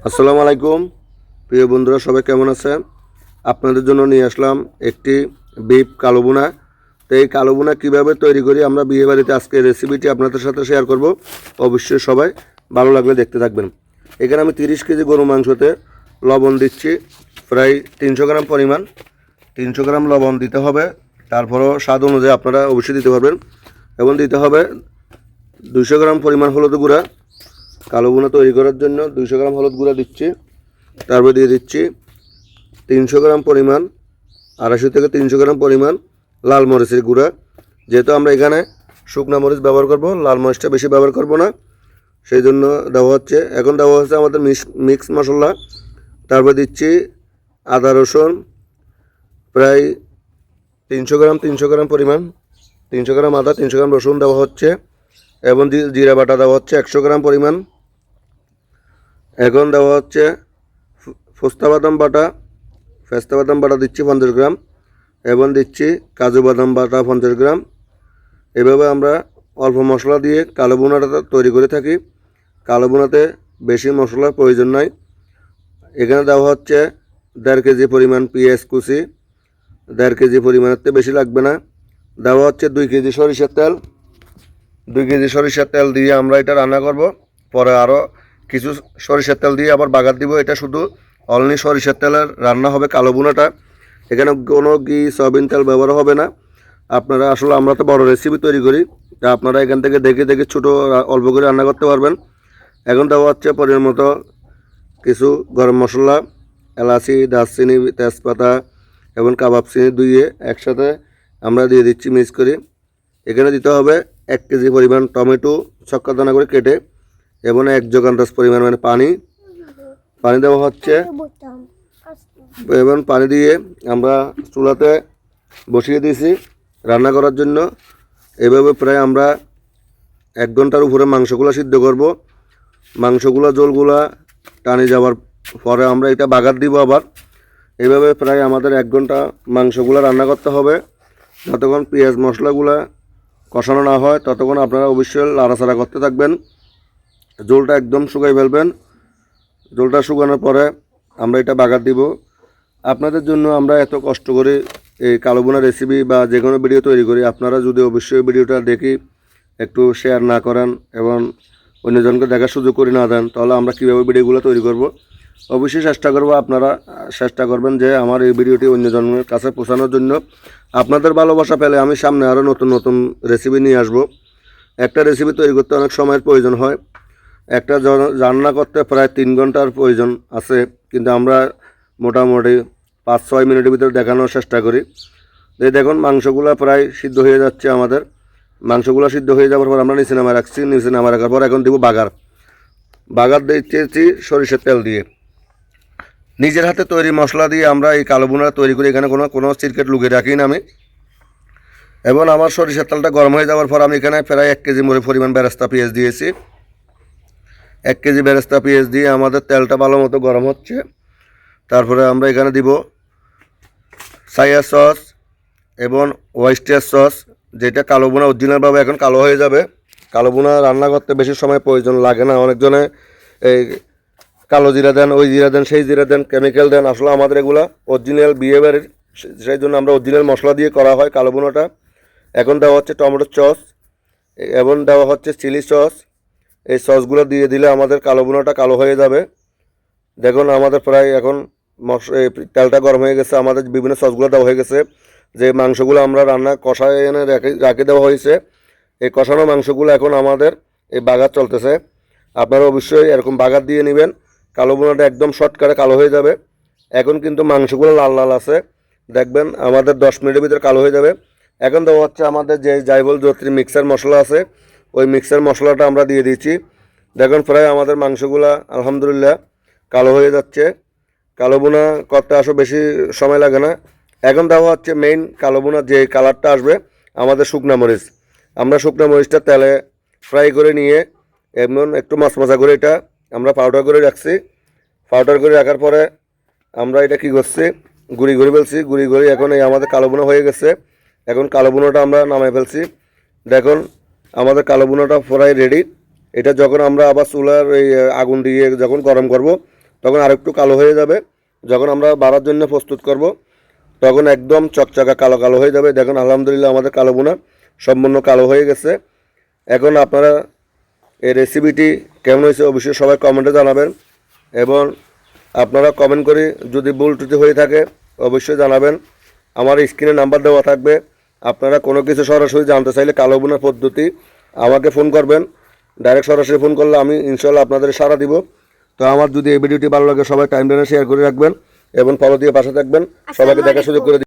আসসালামু আলাইকুম প্রিয় বন্ধুরা, সবাই কেমন আছেন? আপনাদের জন্য নিয়ে আসলাম একটি বিফ কালো ভুনা। তো এই কালো ভুনা কীভাবে তৈরি করি আমরা বিয়েবাড়িতে, আজকে রেসিপিটি আপনাদের সাথে শেয়ার করব। অবশ্যই সবাই ভালো লাগলে দেখতে থাকবেন। এখানে আমি 30 কেজি গরু মাংসতে লবণ দিচ্ছি প্রায় 300 গ্রাম পরিমাণ। 300 গ্রাম লবণ দিতে হবে, তারপরও স্বাদ অনুযায়ী আপনারা অবশ্যই দিতে পারবেন। এবং দিতে হবে 200 গ্রাম পরিমাণ হলুদ গুঁড়া। কালো ভুনা তৈরি করার জন্য 200 গ্রাম হলুদ গুঁড়া দিচ্ছি। তারপর দিয়ে দিচ্ছি 300 গ্রাম পরিমাণ, 250 থেকে 300 গ্রাম পরিমাণ লাল মরিচের গুঁড়া। যেহেতু আমরা এখানে শুকনো মরিচ ব্যবহার করব, লাল মরিচটা বেশি ব্যবহার করব না, সেই জন্য দেওয়া হচ্ছে। এখন দেওয়া হচ্ছে আমাদের মিক্স মশলা। তারপর দিচ্ছি আদা রসুন প্রায় 300 গ্রাম পরিমাণ, 300 গ্রাম আদা, 300 গ্রাম রসুন দেওয়া হচ্ছে। এবং জিরা বাটা দেওয়া হচ্ছে 100 গ্রাম পরিমাণ। এখন দেওয়া হচ্ছে পেস্তা বাদাম বাটা দিচ্ছি 50 গ্রাম। এবং দিচ্ছি কাজু বাদাম বাটা 50 গ্রাম। এভাবে আমরা অল্প মশলা দিয়ে কালো ভুনাটা তৈরি করে থাকি। কালো ভুনাতে বেশি মশলার প্রয়োজন নাই। এখানে দেওয়া হচ্ছে 1.5 কেজি পরিমাণ পেঁয়াজ কুচি, 1.5 কেজি পরিমাণের থেকে বেশি লাগবে না। দেওয়া হচ্ছে 2 কেজি সরিষার তেল। 2 কেজি সরিষার তেল দিয়ে আমরা এটা রান্না করব। পরে আরও কিছু সরিষার তেল দিয়ে আবার বাগার দিব। এটা শুধু অনলি সরিষার তেলের রান্না হবে কালো ভুনাটা। এখানে কোনো ঘি সয়াবিন তেল ব্যবহার হবে না। আপনারা আসলে আমরা তো বড় রেসিপি তৈরি করি, তা আপনারা এখান থেকে দেখে দেখে ছোটো অল্প করে রান্না করতে পারবেন। এখন দেওয়া হচ্ছে পরিমাণ মতো কিছু গরম মশলা, এলাচি, দারচিনি, তেজপাতা এবং কাবাব চিনি ধুয়ে একসাথে আমরা দিয়ে দিচ্ছি মিক্স করে। এখানে দিতে হবে 1 কেজি পরিমাণ টমেটো ছক্কা দানা করে কেটে, এবং 1 জগ আন্দাজ পরিমাণ মানে পানি দেওয়া হচ্ছে। এবং পানি দিয়ে আমরা চুলাতে বসিয়ে দিয়েছি রান্না করার জন্য। এভাবে প্রায় আমরা 1 ঘন্টার উপরে মাংসগুলো সিদ্ধ করব। মাংসগুলো জলগুলা টানে যাওয়ার পরে আমরা এটা বাগার দিব আবার। এইভাবে প্রায় আমাদের 1 ঘন্টা মাংসগুলো রান্না করতে হবে। যতক্ষণ পেঁয়াজ মশলাগুলা কষানো না হয় ততক্ষণ আপনারা অবশ্যই নাড়াচাড়া করতে থাকবেন। ঝোলটা একদম শুকাই ফেলবেন। ঝোলটা শুকানোর পরে আমরা এটা বাগার দিব। আপনাদের জন্য আমরা এত কষ্ট করে এই কালো ভুনা রেসিপি বা যে কোনো ভিডিও তৈরি করি। আপনারা যদি অবশ্যই ভিডিওটা দেখি একটু শেয়ার না করেন এবং অন্যজনকে দেখার সুযোগ করে না দেন, তাহলে আমরা কীভাবে ভিডিওগুলো তৈরি করব। অবশ্যই চেষ্টা করব, আপনারা চেষ্টা করবেন যে আমার এই ভিডিওটি অন্যজনের কাছে পৌঁছানোর জন্য। আপনাদের ভালোবাসা পেলে আমি সামনে আরও নতুন নতুন রেসিপি নিয়ে আসব। একটা রেসিপি তৈরি করতে অনেক সময়ের প্রয়োজন হয়। একটা রান্না করতে প্রায় 3 ঘন্টার প্রয়োজন আছে, কিন্তু আমরা মোটামুটি 5-6 মিনিটের ভিতরে দেখানোর চেষ্টা করি। এই দেখুন মাংসগুলো প্রায় সিদ্ধ হয়ে যাচ্ছে। আমাদের মাংসগুলো সিদ্ধ হয়ে যাওয়ার পর আমরা নিচে নামা রাখছি। নিচে নামা রাখার পর এখন দিব বাগার দিচ্ছি সরিষার তেল দিয়ে। নিজের হাতে তৈরি মশলা দিয়ে আমরা এই কালো ভুনা তৈরি করি। এখানে কোনো সিক্রেট লুকিয়ে রাখি না আমি। এবং আমার সরিষার তেলটা গরম হয়ে যাওয়ার পর আমি এখানে প্রায় 1 কেজি পরিমাণ বেরেস্তা পেঁয়াজ দিয়েছি। 1 কেজি বেরেস্তা পেঁয়াজ দিয়ে আমাদের তেলটা ভালো মতো গরম হচ্ছে। তারপরে আমরা এখানে দিব সয়া সস এবং ওয়েস্টার সস, যেটা কালো ভুনা অরিজিনালভাবে এখন কালো হয়ে যাবে। কালো ভুনা রান্না করতে বেশি সময় প্রয়োজন লাগে না। অনেকজনে এই কালো জিরা দেন, ওই জিরা দেন, সেই জিরা দেন, কেমিক্যাল দেন। আসলে আমাদের এগুলো অরিজিনাল বিহেভিয়ারের, সেই জন্য আমরা অরিজিনাল মশলা দিয়ে করা হয় কালো ভুনাটা। এখন দেওয়া হচ্ছে টমেটো সস এবং দেওয়া হচ্ছে চিলি সস। এই সসগুলো দিয়ে দিলে আমাদের কালো ভুনাটা কালো হয়ে যাবে। দেখুন আমাদের প্রায় এখন তেলটা গরম হয়ে গেছে। আমাদের বিভিন্ন সসগুলো দেওয়া হয়ে গেছে। যে মাংসগুলো আমরা রান্না কষায় এনে রাখে দেওয়া হয়েছে, এই কষানো মাংসগুলো এখন আমাদের এই বাগার চলতেছে। আপনারা অবশ্যই এরকম বাগার দিয়ে নেবেন। কালো ভুনাটা একদম শর্টকাটে কালো হয়ে যাবে। এখন কিন্তু মাংসগুলো লাল লাল আছে, দেখবেন আমাদের 10 মিনিটের ভিতরে কালো হয়ে যাবে। এখন দেওয়া হচ্ছে আমাদের যে জায়ফল জয়িত্রী মিক্সার মশলা আছে, ওই মিক্সার মশলাটা আমরা দিয়ে দিচ্ছি। দেখুন প্রায় আমাদের মাংসগুলা আলহামদুলিল্লাহ কালো হয়ে যাচ্ছে। কালো ভুনা করতে আসলে বেশি সময় লাগে না। এখন দেওয়া হচ্ছে মেইন কালো ভুনার যে কালারটা আসবে, আমাদের শুকনা মরিচ। আমরা শুকনা মরিচটা তেলে ফ্রাই করে নিয়ে এমন একটু মশমশা করে এটা আমরা পাউডার করে রাখছি। পাউডার করে রাখার পরে আমরা এটা কী করছি, গুঁড়ি ফেলছি। গুঁড়ি এখন এই আমাদের কালো ভুনা হয়ে গেছে। এখন কালো ভুনাটা আমরা নামাই ফেলছি। দেখুন আমাদের কালো ভুনাটা প্রায় রেডি। এটা যখন আমরা আবার চুলার এই আগুন দিয়ে যখন গরম করব, তখন আরেকটু কালো হয়ে যাবে। যখন আমরা বাড়ার জন্য প্রস্তুত করব তখন একদম চকচকা কালো কালো হয়ে যাবে। দেখুন আলহামদুলিল্লাহ আমাদের কালো বোনা সম্পূর্ণ কালো হয়ে গেছে। এখন আপনারা এই রেসিপিটি কেমন হয়েছে অবশ্যই সবাই কমেন্টে জানাবেন, এবং আপনারা কমেন্ট করে যদি ভুল ত্রুটি হয়ে থাকে অবশ্যই জানাবেন। আমার স্ক্রিনে নাম্বার দেওয়া থাকবে, আপনারা কোনো কিছু সরাসরি জানতে চাইলে কালো বোনার পদ্ধতি আমাকে ফোন করবেন। ডাইরেক্ট সরাসরি ফোন করলে আমি ইনশাল্লাহ আপনাদের সাড়া দিব। তো আমার যদি এই ভিডিওটি ভালো লাগে সবাই টাইম শেয়ার করে রাখবেন এবং ফলো দিয়ে পাশে থাকবেন। সবাইকে দেখার সুযোগ করে